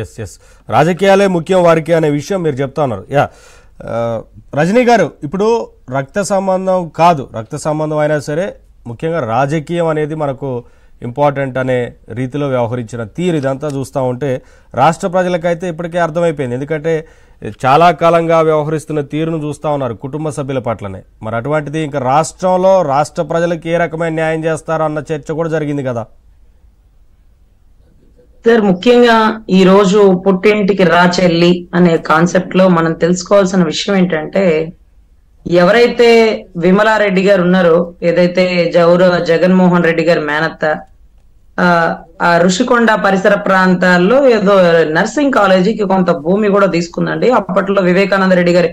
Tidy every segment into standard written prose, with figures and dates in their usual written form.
Yes yes రాజకీయాలే ముఖ్యం వారికి అనే విషయం మీరు చెప్తా ఉన్నారు. యా రజనీ గారు, ఇప్పుడు రక్త సంబంధం కాదు, రక్త సంబంధం అయినా సరే ముఖ్యంగా రాజకీయం అనేది మనకు ఇంపార్టెంట్ అనే రీతిలో వ్యవహరించిన తీరు ఇదంతా చూస్తూ ఉంటే రాష్ట్ర ప్రజలకైతే ఇప్పటికే అర్థమైపోయింది. ఎందుకంటే చాలా కాలంగా వ్యవహరిస్తున్న తీరును చూస్తూ ఉన్నారు కుటుంబ సభ్యుల పట్లనే. మరి అటువంటిది ఇంకా రాష్ట్రంలో రాష్ట్ర ప్రజలకు ఏ రకమైన న్యాయం చేస్తారో అన్న చర్చ కూడా జరిగింది కదా సార్. ముఖ్యంగా ఈ రోజు పుట్టింటికి రాచెల్లి అనే కాన్సెప్ట్ లో మనం తెలుసుకోవాల్సిన విషయం ఏంటంటే, ఎవరైతే విమలారెడ్డి గారు ఉన్నారో, ఏదైతే జగన్మోహన్ రెడ్డి గారి మేనత్త ఆ ఋషికొండ పరిసర ప్రాంతాల్లో ఏదో నర్సింగ్ కాలేజీకి కొంత భూమి కూడా తీసుకుందండి. అప్పట్లో వివేకానంద రెడ్డి గారి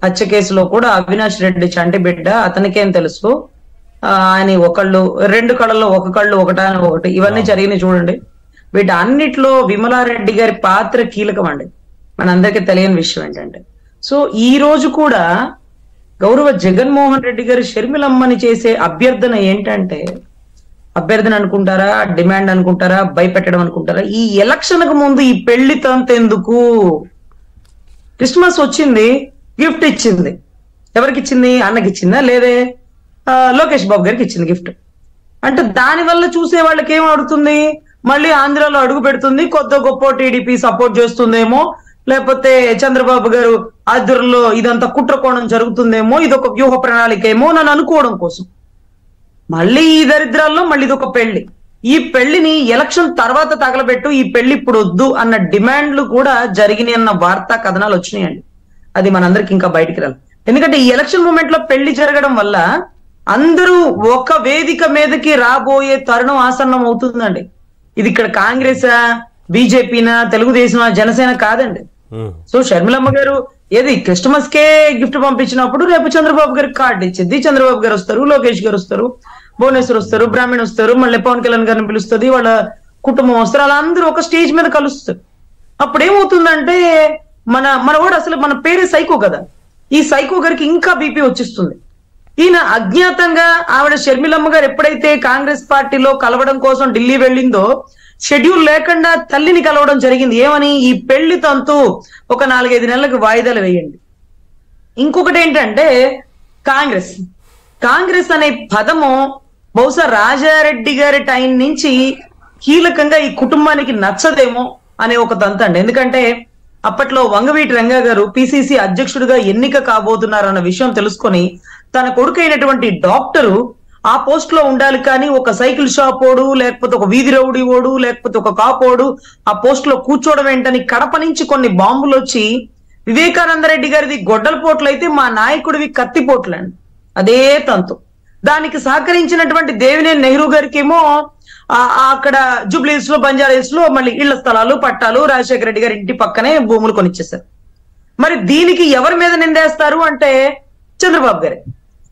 హత్య కేసులో కూడా అవినాష్ రెడ్డి చంటి బిడ్డ, అతనికేం తెలుసు, ఆయన ఒకళ్ళు రెండు కళ్ళల్లో ఒక కళ్ళు ఒకటా ఒకటి, ఇవన్నీ జరిగినాయి చూడండి. వీటి అన్నిట్లో విమలారెడ్డి గారి పాత్ర కీలకం అండి. మనందరికీ తెలియని విషయం ఏంటంటే, సో ఈ రోజు కూడా గౌరవ జగన్మోహన్ రెడ్డి గారు షర్మిలమ్మని చేసే అభ్యర్థన ఏంటంటే, అభ్యర్థన అనుకుంటారా, డిమాండ్ అనుకుంటారా, భయపెట్టడం అనుకుంటారా, ఈ ఎలక్షన్ కు ముందు ఈ పెళ్లి తంతెందుకు? క్రిస్మస్ వచ్చింది, గిఫ్ట్ ఇచ్చింది. ఎవరికి ఇచ్చింది? అన్నకి ఇచ్చిందా? లేదే, లోకేష్ బాబు గారికి ఇచ్చింది గిఫ్ట్. అంటే దాని వల్ల చూసే వాళ్ళకి ఏం అడుగుతుంది, మళ్ళీ ఆంధ్రాలో అడుగు పెడుతుంది, కొత్త గొప్ప టీడీపీ సపోర్ట్ చేస్తుందేమో, లేకపోతే చంద్రబాబు గారు ఆధ్వర్యంలో ఇదంతా కుట్రకోణం జరుగుతుందేమో, ఇదొక వ్యూహ ప్రణాళిక ఏమో నన్ను అనుకోవడం కోసం మళ్ళీ ఈ దరిద్రాల్లో మళ్ళీ ఇదొక పెళ్లి. ఈ పెళ్లిని ఎలక్షన్ తర్వాత తగలబెట్టు, ఈ పెళ్లి ఇప్పుడు వద్దు అన్న డిమాండ్లు కూడా జరిగినాయి అన్న వార్తా కథనాలు వచ్చినాయండి. అది మనందరికి ఇంకా బయటికి రాలి. ఎందుకంటే ఈ ఎలక్షన్ మూమెంట్ లో పెళ్లి జరగడం వల్ల అందరూ ఒక వేదిక మీదకి రాబోయే తరుణం ఆసన్నం అవుతుందండి. ఇది ఇక్కడ కాంగ్రెసా, బీజేపీనా, తెలుగుదేశమా, జనసేన కాదండి. సో షర్మిలమ్మ గారు ఏది క్రిస్టమస్ కే గిఫ్ట్ పంపించినప్పుడు రేపు చంద్రబాబు గారికి కార్డు ఇచ్చింది. చంద్రబాబు గారు వస్తారు, లోకేష్ గారు వస్తారు, భువనేశ్వర్ వస్తారు, బ్రాహ్మణ్ వస్తారు, మళ్ళీ పవన్ కళ్యాణ్ గారిని పిలుస్తుంది, వాళ్ళ కుటుంబం వస్తారు, అలా అందరూ ఒక స్టేజ్ మీద కలుస్తారు. అప్పుడు ఏమవుతుందంటే మన కూడా అసలు మన పేరే సైకో కదా, ఈ సైకో గారికి ఇంకా బీపీ వచ్చిస్తుంది. ఈయన అజ్ఞాతంగా ఆవిడ షర్మిలమ్మ గారు ఎప్పుడైతే కాంగ్రెస్ పార్టీలో కలవడం కోసం ఢిల్లీ వెళ్ళిందో, షెడ్యూల్ లేకుండా తల్లిని కలవడం జరిగింది. ఏమని? ఈ పెళ్లి తంతు ఒక 4-5 నెలలకు వాయిదాలు వేయండి. ఇంకొకటి ఏంటంటే కాంగ్రెస్ అనే పదము బహుశా రాజారెడ్డి గారి టైం నుంచి కీలకంగా ఈ కుటుంబానికి నచ్చదేమో అనే ఒక తంతు అండి. ఎందుకంటే అప్పట్లో వంగవీటి రంగా గారు పిసిసి అధ్యక్షుడిగా ఎన్నిక కాబోతున్నారన్న విషయం తెలుసుకొని తన కొడుకైనటువంటి డాక్టరు ఆ పోస్ట్ లో ఉండాలి, కానీ ఒక సైకిల్ షాప్ ఓడు, లేకపోతే ఒక వీధి రౌడీ ఓడు, లేకపోతే ఒక కాపోడు ఆ పోస్ట్ లో కూర్చోవడం ఏంటని కడప నుంచి కొన్ని బాంబులు వచ్చి వివేకానంద రెడ్డి గారిది గొడ్డల పోట్లు అయితే మా నాయకుడివి కత్తిపోట్లు అండి. అదే తంతు. దానికి సహకరించినటువంటి దేవినేని నెహ్రూ గారికి ఏమో అక్కడ జూబ్లీహిల్స్ లో, బంజారాహిల్స్ లో మళ్ళీ ఇళ్ల స్థలాలు, పట్టాలు, రాజశేఖర రెడ్డి గారి ఇంటి పక్కనే భూములు కొనిచ్చేశారు. మరి దీనికి ఎవరి మీద నిందేస్తారు అంటే చంద్రబాబు గారే.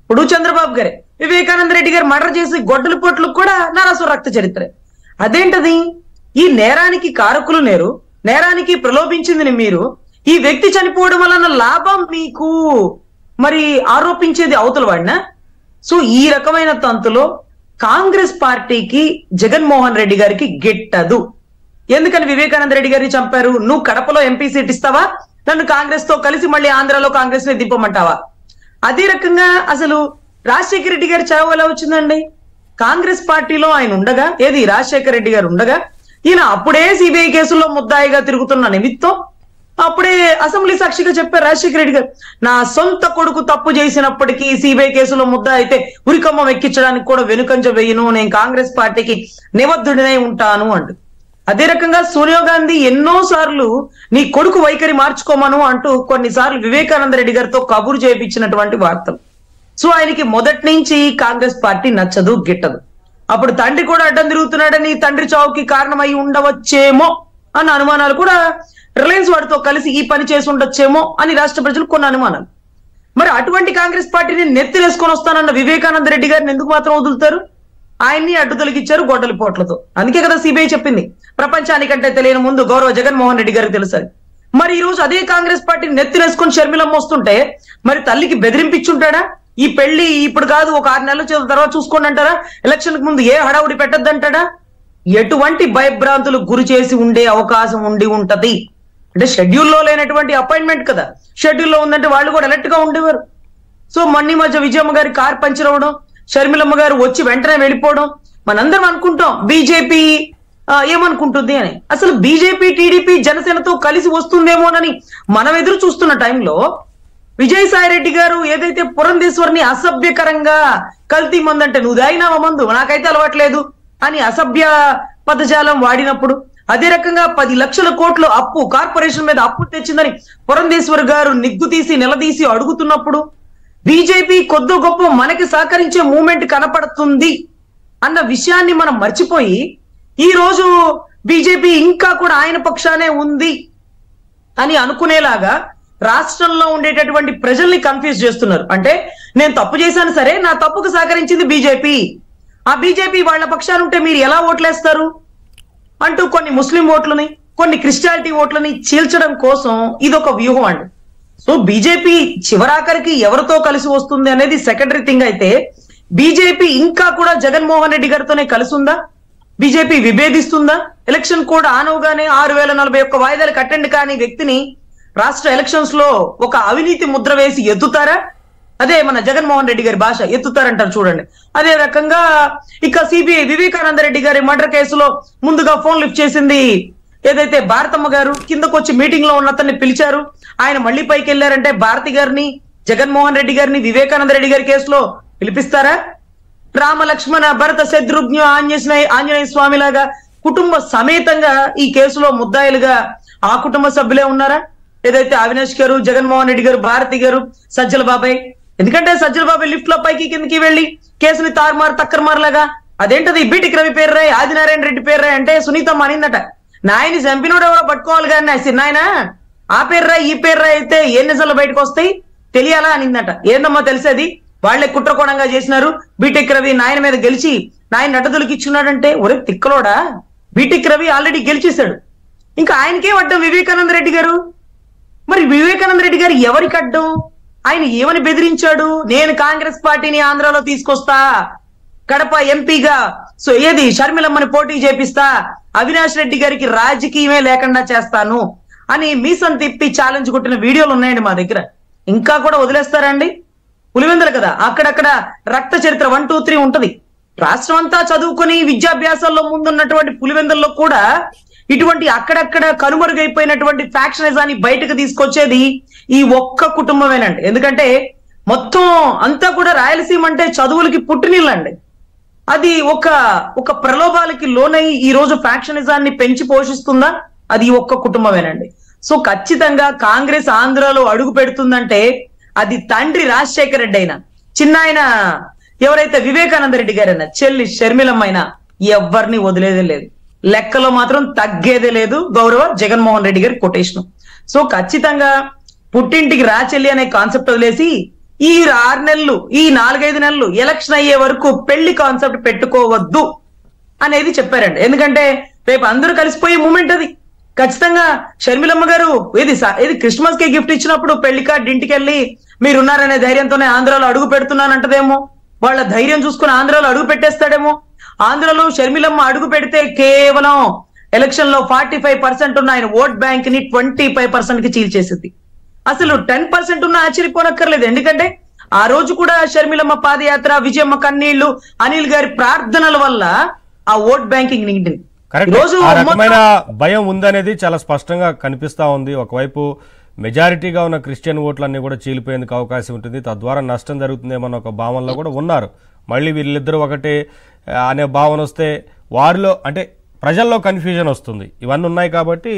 ఇప్పుడు చంద్రబాబు గారే వివేకానంద రెడ్డి గారు మర్డర్ చేసి గొడ్డల పోట్లకు కూడా నారాసు రక్త చరిత్ర. అదేంటది? ఈ నేరానికి కారకులు నేరు, నేరానికి ప్రలోభించింది మీరు, ఈ వ్యక్తి చనిపోవడం వలన లాభం మీకు, మరి ఆరోపించేది అవతల వాడినా? సో ఈ రకమైన తంతులో కాంగ్రెస్ పార్టీకి జగన్మోహన్ రెడ్డి గారికి గిట్టదు. ఎందుకని వివేకానంద రెడ్డి గారిని చంపారు? నువ్వు కడపలో ఎంపీ సీట్ ఇస్తావా, నన్ను కాంగ్రెస్ తో కలిసి మళ్ళీ ఆంధ్రాలో కాంగ్రెస్ ని దింపమంటావా? అదే రకంగా అసలు రాజశేఖర రెడ్డి గారి చావు ఎలా వచ్చిందండి? కాంగ్రెస్ పార్టీలో ఆయన ఉండగా, ఏది రాజశేఖర రెడ్డి గారు ఉండగా, ఈయన అప్పుడే సిబిఐ కేసుల్లో ముద్దాయిగా తిరుగుతున్న నిమిత్తం అప్పుడే అసెంబ్లీ సాక్షిగా చెప్పారు రాజశేఖర రెడ్డి గారు, నా సొంత కొడుకు తప్పు చేసినప్పటికీ సిబిఐ కేసులో ముద్దా అయితే ఉరికమ్మం ఎక్కించడానికి కూడా వెనుకంజ వేయను, నేను కాంగ్రెస్ పార్టీకి నిబద్ధుడినై ఉంటాను అంటూ. అదే రకంగా సోనియా గాంధీ ఎన్నో సార్లు నీ కొడుకు వైఖరి మార్చుకోమను అంటూ కొన్నిసార్లు వివేకానంద రెడ్డి గారితో కబురు చేయించినటువంటి వార్తలు. సో ఆయనకి మొదటి నుంచి కాంగ్రెస్ పార్టీ నచ్చదు, గిట్టదు. అప్పుడు తండ్రి కూడా అడ్డం తిరుగుతున్నాడని, తండ్రి చావుకి కారణమై ఉండవచ్చేమో అన్న అనుమానాలు కూడా, రిలయన్స్ వాడితో కలిసి ఈ పని చేసి ఉండొచ్చేమో అని రాష్ట్ర ప్రజలు కొన్ని అనుమానాలు. మరి అటువంటి కాంగ్రెస్ పార్టీని నెత్తిరేసుకొని వస్తానన్న వివేకానంద రెడ్డి గారిని ఎందుకు మాత్రం వదులుతారు? ఆయన్ని అడ్డు తొలగించారు గొడ్డలి పోట్లతో. అందుకే కదా సిబిఐ చెప్పింది ప్రపంచానికంటే తెలియని ముందు గౌరవ జగన్మోహన్ రెడ్డి గారికి తెలుసని. మరి ఈ రోజు అదే కాంగ్రెస్ పార్టీని నెత్తిరేసుకొని షర్మిలమ్మ వస్తుంటే మరి తల్లికి బెదిరింపించుంటాడా? ఈ పెళ్లి ఇప్పుడు కాదు, ఒక 6 నెలల తర్వాత చూసుకోండి అంటారా? ఎలక్షన్ కు ముందు ఏ హడావుడి పెట్టద్దంటాడా? ఎటువంటి భయభ్రాంతులకు గురి చేసి ఉండే అవకాశం ఉంటది. అంటే షెడ్యూల్లో లేనటువంటి అపాయింట్మెంట్ కదా, షెడ్యూల్లో ఉందంటే వాళ్ళు కూడా అలర్ట్ గా ఉండేవారు. సో మొన్న మధ్య విజయమ్మ గారి కార్ పంచర్ అవ్వడం, షర్మిలమ్మ గారు వచ్చి వెంటనే వెళ్ళిపోవడం, మనందరం అనుకుంటాం బీజేపీ ఏమనుకుంటుంది అని. అసలు బీజేపీ టీడీపీ జనసేనతో కలిసి వస్తుందేమోనని మనం ఎదురు చూస్తున్న టైంలో విజయసాయి రెడ్డి గారు ఏదైతే పురంధేశ్వరిని అసభ్యకరంగా కల్తీ మందు అంటే నువ్వు దాయినావా మందు నాకైతే అలవాట్లేదు అని అసభ్య పదజాలం వాడినప్పుడు, అదే రకంగా 10 లక్షల కోట్లు అప్పు కార్పొరేషన్ మీద అప్పు తెచ్చిందని పురంధేశ్వర్ గారు నిగ్గు తీసి నిలదీసి అడుగుతున్నప్పుడు, బీజేపీ కొద్ది గొప్ప మనకి సహకరించే మూమెంట్ కనపడుతుంది అన్న విషయాన్ని మనం మర్చిపోయి ఈ రోజు బీజేపీ ఇంకా కూడా ఆయన పక్షానే ఉంది అని అనుకునేలాగా రాష్ట్రంలో ఉండేటటువంటి ప్రజల్ని కన్ఫ్యూజ్ చేస్తున్నారు. అంటే నేను తప్పు చేశాను సరే, నా తప్పుకు సహకరించింది బీజేపీ, ఆ బీజేపీ వాళ్ళ పక్షాన ఉంటే మీరు ఎలా ఓట్లేస్తారు అంటూ కొన్ని ముస్లిం ఓట్లని కొన్ని క్రిస్టియానిటీ ఓట్లని చీల్చడం కోసం ఇదొక వ్యూహం అండి. సో బీజేపీ చివరాఖరికి ఎవరితో కలిసి వస్తుంది అనేది సెకండరీ థింగ్ అయితే, బీజేపీ ఇంకా కూడా జగన్మోహన్ రెడ్డి గారితోనే కలిసి ఉందా, బీజేపీ విభేదిస్తుందా? ఎలక్షన్ కోడ్ ఆనవగానే 6041 వాయిదాలకు అటెండ్ కాని వ్యక్తిని రాష్ట్ర ఎలక్షన్స్ లో ఒక అవినీతి ముద్ర వేసి ఎత్తుతారా? అదే మన జగన్మోహన్ రెడ్డి గారి భాష, ఎత్తుతారంటారు చూడండి. అదే రకంగా ఇక సిబిఐ వివేకానంద రెడ్డి గారి మర్డర్ కేసులో ముందుగా ఫోన్ లిఫ్ట్ చేసింది ఏదైతే భారతమ్మ గారు, కిందకు వచ్చి మీటింగ్ లో ఉన్న అతన్ని పిలిచారు, ఆయన మళ్ళీ పైకి వెళ్ళారంటే భారతి గారిని, జగన్మోహన్ రెడ్డి గారిని వివేకానంద రెడ్డి గారి కేసులో పిలిపిస్తారా? రామ లక్ష్మణ భరత శత్రుఘ్న ఆంజనేయ స్వామి లాగా కుటుంబ సమేతంగా ఈ కేసులో ముద్దాయిలుగా ఆ కుటుంబ సభ్యులే ఉన్నారా? ఏదైతే అవినాష్ గారు, జగన్మోహన్ రెడ్డి గారు, భారతి గారు, సజ్జల బాబాయ్. ఎందుకంటే సజ్జల బాబాయ్ లిఫ్ట్ లో పైకి కిందకి వెళ్ళి కేసుని తారుమారు తక్కరమారులాగా అదేంటది బీటిక్ రవి పేరు రాయ్, ఆదినారాయణ రెడ్డి పేరు రాయ్ అంటే సునీతమ్మ అనిందట, నాయని చంపినోడు ఎవరో పట్టుకోవాలి కానీ నాయన ఆ పేరు రాయ్ ఈ పేరు రాయ్ అయితే ఏ నిజాలు బయటకు వస్తాయి తెలియాలా అనిందట. ఏందమ్మా తెలిసేది, వాళ్లే కుట్రకోణంగా చేసినారు, బీటెక్ రవి నాయన మీద గెలిచి నాయన నటదులకి ఇచ్చున్నాడంటే ఒరే తిక్కలోడా, బీటెక్ రవి ఆల్రెడీ గెలిచేశాడు, ఇంకా ఆయనకే అడ్డం వివేకానంద రెడ్డి గారు. మరి వివేకానంద రెడ్డి గారు ఎవరికి అడ్డం? ఆయన ఏమని బెదిరించాడు? నేను కాంగ్రెస్ పార్టీని ఆంధ్రాలో తీసుకొస్తా, కడప ఎంపీగా సో ఏది షర్మిలమ్మని పోటీ చేపిస్తా, అవినాష్ రెడ్డి గారికి రాజకీయమే లేకుండా చేస్తాను అని మీసం తిప్పి ఛాలెంజ్ కొట్టిన వీడియోలు ఉన్నాయండి మా దగ్గర. ఇంకా కూడా వదిలేస్తారండి? పులివెందులు కదా, అక్కడక్కడ రక్త చరిత్ర 1, 2, 3 ఉంటది. రాష్ట్రం అంతా చదువుకుని విద్యాభ్యాసాల్లో ముందున్నటువంటి పులివెందుల్లో కూడా ఇటువంటి అక్కడక్కడ కనుమరుగైపోయినటువంటి ఫ్యాక్షనిజాన్ని బయటకు తీసుకొచ్చేది ఈ ఒక్క కుటుంబమేనండి. ఎందుకంటే మొత్తం అంతా కూడా రాయలసీమ అంటే చదువులకి పుట్టినిల్లండి. అది ఒక ప్రలోభాలకి లోనై ఈ రోజు ఫ్యాక్షనిజాన్ని పెంచి పోషిస్తుందా? అది ఒక్క కుటుంబమేనండి. సో ఖచ్చితంగా కాంగ్రెస్ ఆంధ్రాలో అడుగు పెడుతుందంటే అది తండ్రి రాజశేఖర రెడ్డి అయినా, చిన్న ఆయన ఎవరైతే వివేకానంద రెడ్డి గారైనా, చెల్లి షర్మిలమ్మ అయినా ఎవరిని వదిలేదే లేదు, లెక్కలో మాత్రం తగ్గేదే లేదు గౌరవ జగన్మోహన్ రెడ్డి గారి కొటేషన్. సో ఖచ్చితంగా పుట్టింటికి రాచెల్లి అనే కాన్సెప్ట్ వదిలేసి ఈ 6 నెలలు ఈ 4-5 నెలలు ఎలక్షన్ అయ్యే వరకు పెళ్లి కాన్సెప్ట్ పెట్టుకోవద్దు అనేది చెప్పారండి. ఎందుకంటే రేపు అందరూ కలిసిపోయే మూమెంట్ అది. ఖచ్చితంగా షర్మిలమ్మ గారు ఏది క్రిస్మస్ కి గిఫ్ట్ ఇచ్చినప్పుడు పెళ్లి కార్డు ఇంటికి వెళ్ళి మీరున్నారనే ధైర్యంతోనే ఆంధ్రాలో అడుగు పెడుతున్నానంటదేమో, వాళ్ళ ధైర్యం చూసుకుని ఆంధ్రాలో అడుగు పెట్టేస్తాడేమో. ఆంధ్రలో షర్మిలమ్మ అడుగు పెడితే కేవలం ఎలక్షన్ లో 45% ఉన్న ఆయన ఓట్ బ్యాంక్ ని 25% కి చీల్చేసింది. అసలు 10% ఉన్న ఆశ్చర్యపోనక్కర్లేదు. ఎందుకంటే ఆ రోజు కూడా షర్మిలమ్మ పాదయాత్ర, విజయమ్మ కన్నీళ్లు, అనిల్ గారి ప్రార్థనల వల్ల ఆ ఓట్ బ్యాంకింగ్ నిండింది. ఆ రకమైన భయం ఉందనేది చాలా స్పష్టంగా కనిపిస్తా ఉంది. ఒకవైపు మెజారిటీగా ఉన్న క్రిస్టియన్ ఓట్లన్నీ కూడా చీలిపోయేందుకు అవకాశం ఉంటుంది, తద్వారా నష్టం జరుగుతుందేమన్న ఒక భావనలో కూడా ఉన్నారు. మళ్ళీ వీళ్ళిద్దరూ ఒకటే అనే భావన వస్తే వారిలో అంటే ప్రజల్లో కన్ఫ్యూజన్ వస్తుంది. ఇవన్నీ ఉన్నాయి కాబట్టి